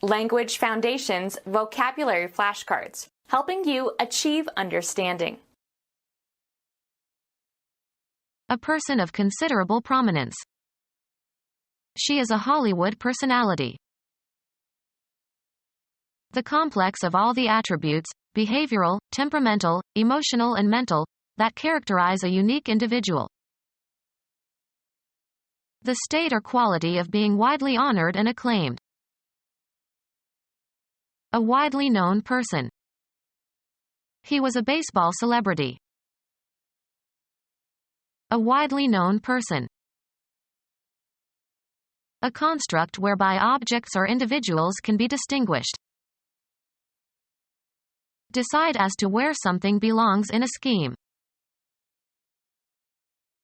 Language Foundations Vocabulary Flashcards, helping you achieve understanding. A person of considerable prominence. She is a Hollywood personality. The complex of all the attributes, behavioral, temperamental, emotional and mental, that characterize a unique individual. The state or quality of being widely honored and acclaimed. A widely known person. He was a baseball celebrity. A widely known person. A construct whereby objects or individuals can be distinguished. Decide as to where something belongs in a scheme.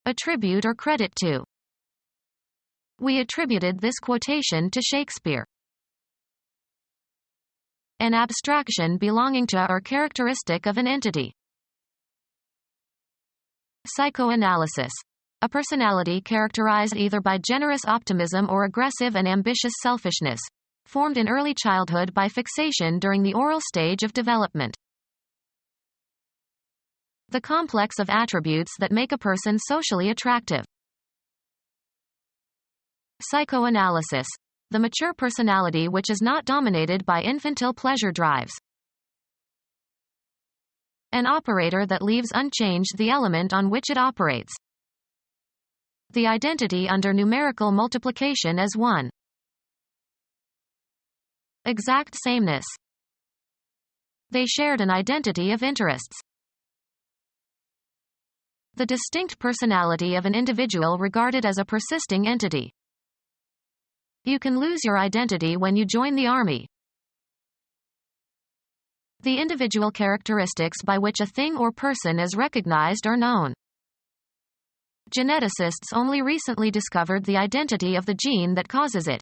Attribute or credit to. We attributed this quotation to Shakespeare. An abstraction belonging to or characteristic of an entity. Psychoanalysis. A personality characterized either by generous optimism or aggressive and ambitious selfishness, formed in early childhood by fixation during the oral stage of development. The complex of attributes that make a person socially attractive. Psychoanalysis. The mature personality which is not dominated by infantile pleasure drives. An operator that leaves unchanged the element on which it operates. The identity under numerical multiplication as 1. Exact sameness. They shared an identity of interests. The distinct personality of an individual regarded as a persisting entity. You can lose your identity when you join the army. The individual characteristics by which a thing or person is recognized or known. Geneticists only recently discovered the identity of the gene that causes it.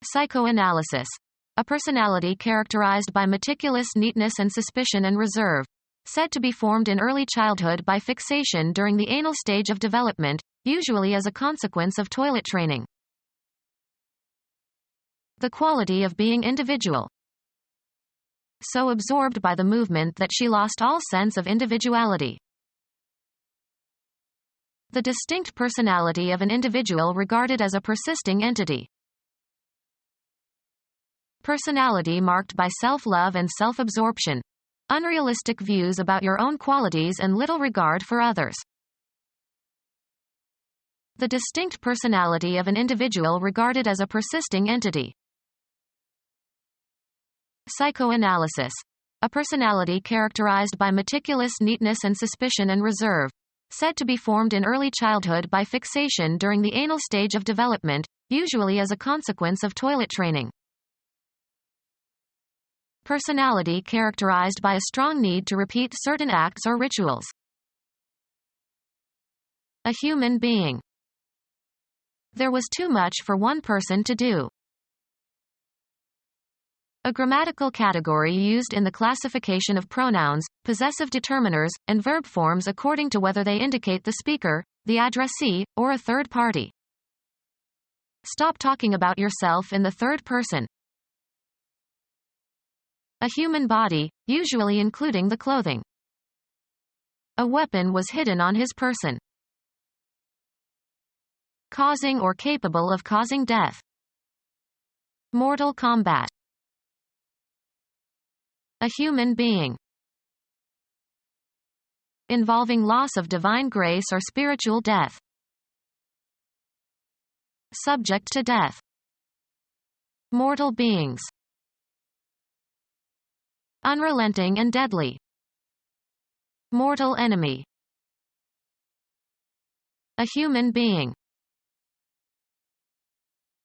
Psychoanalysis. A personality characterized by meticulous neatness and suspicion and reserve, said to be formed in early childhood by fixation during the anal stage of development, usually as a consequence of toilet training. The quality of being individual. So absorbed by the movement that she lost all sense of individuality. The distinct personality of an individual regarded as a persisting entity. Personality marked by self-love and self-absorption. Unrealistic views about your own qualities and little regard for others. The distinct personality of an individual regarded as a persisting entity. Psychoanalysis. A personality characterized by meticulous neatness and suspicion and reserve, said to be formed in early childhood by fixation during the anal stage of development, usually as a consequence of toilet training. Personality characterized by a strong need to repeat certain acts or rituals. A human being. There was too much for one person to do. A grammatical category used in the classification of pronouns, possessive determiners, and verb forms according to whether they indicate the speaker, the addressee, or a third party. Stop talking about yourself in the third person. A human body, usually including the clothing. A weapon was hidden on his person. Causing or capable of causing death. Mortal combat. A human being. Involving loss of divine grace or spiritual death. Subject to death. Mortal beings. Unrelenting and deadly. Mortal enemy. A human being.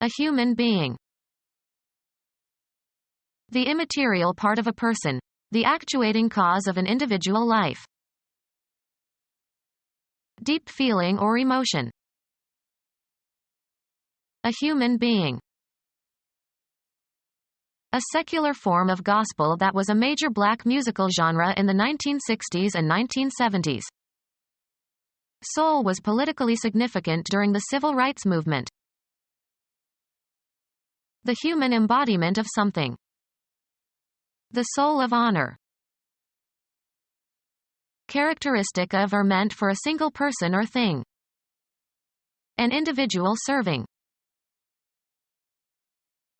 A human being. The immaterial part of a person, the actuating cause of an individual life. Deep feeling or emotion. A human being. A secular form of gospel that was a major black musical genre in the 1960s and 1970s. Soul was politically significant during the civil rights movement. The human embodiment of something. The soul of honor. Characteristic of or meant for a single person or thing. An individual serving.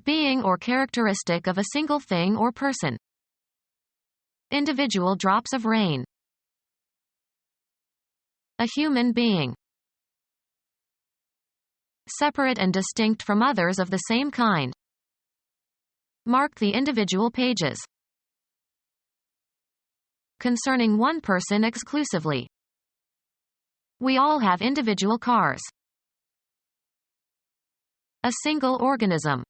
Being or characteristic of a single thing or person. Individual drops of rain. A human being. Separate and distinct from others of the same kind. Mark the individual pages. Concerning one person exclusively. We all have individual cars. A single organism.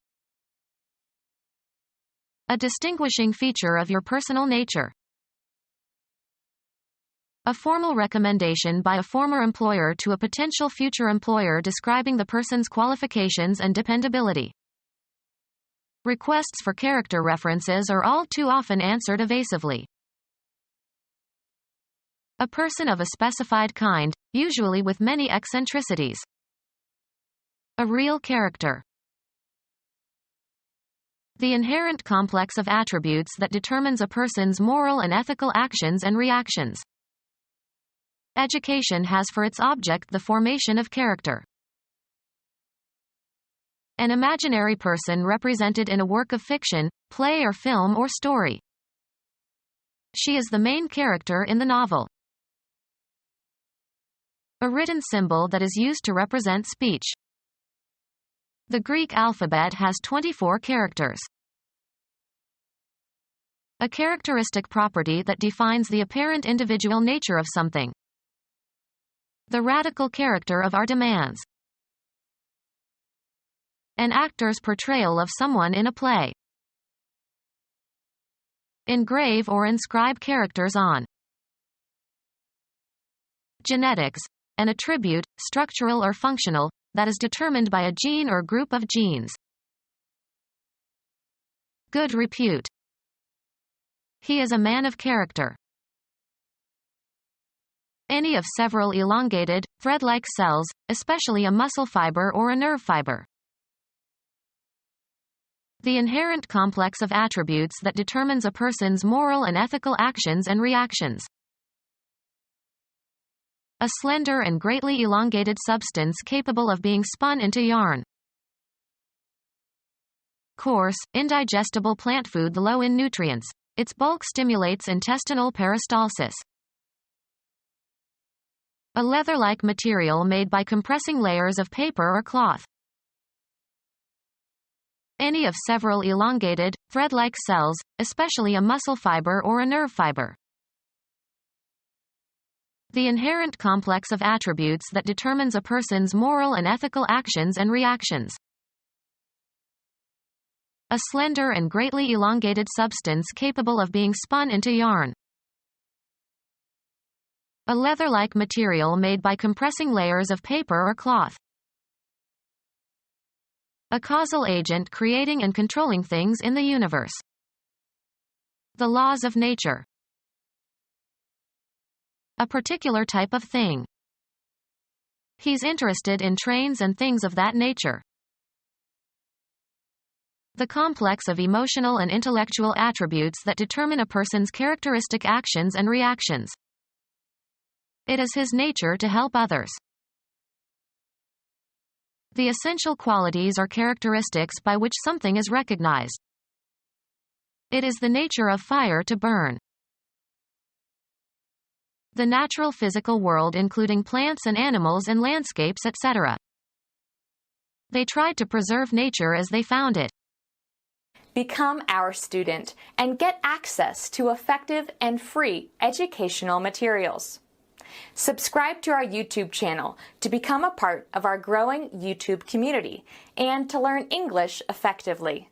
A distinguishing feature of your personal nature. A formal recommendation by a former employer to a potential future employer describing the person's qualifications and dependability. Requests for character references are all too often answered evasively. A person of a specified kind, usually with many eccentricities. A real character. The inherent complex of attributes that determines a person's moral and ethical actions and reactions. Education has for its object the formation of character. An imaginary person represented in a work of fiction, play or film or story. She is the main character in the novel. A written symbol that is used to represent speech. The Greek alphabet has 24 characters. A characteristic property that defines the apparent individual nature of something. The radical character of our demands. An actor's portrayal of someone in a play. Engrave or inscribe characters on. Genetics. An attribute, structural or functional, that is determined by a gene or group of genes. Good repute. He is a man of character. Any of several elongated, thread-like cells, especially a muscle fiber or a nerve fiber. The inherent complex of attributes that determines a person's moral and ethical actions and reactions. A slender and greatly elongated substance capable of being spun into yarn. Coarse, indigestible plant food low in nutrients. Its bulk stimulates intestinal peristalsis. A leather-like material made by compressing layers of paper or cloth. Any of several elongated, thread-like cells, especially a muscle fiber or a nerve fiber. The inherent complex of attributes that determines a person's moral and ethical actions and reactions. A slender and greatly elongated substance capable of being spun into yarn. A leather-like material made by compressing layers of paper or cloth. A causal agent creating and controlling things in the universe. The laws of nature. A particular type of thing. He's interested in trains and things of that nature. The complex of emotional and intellectual attributes that determine a person's characteristic actions and reactions. It is his nature to help others. The essential qualities or characteristics by which something is recognized. It is the nature of fire to burn. The natural physical world including plants and animals and landscapes etc. They tried to preserve nature as they found it. Become our student and get access to effective and free educational materials. Subscribe to our YouTube channel to become a part of our growing YouTube community and to learn English effectively.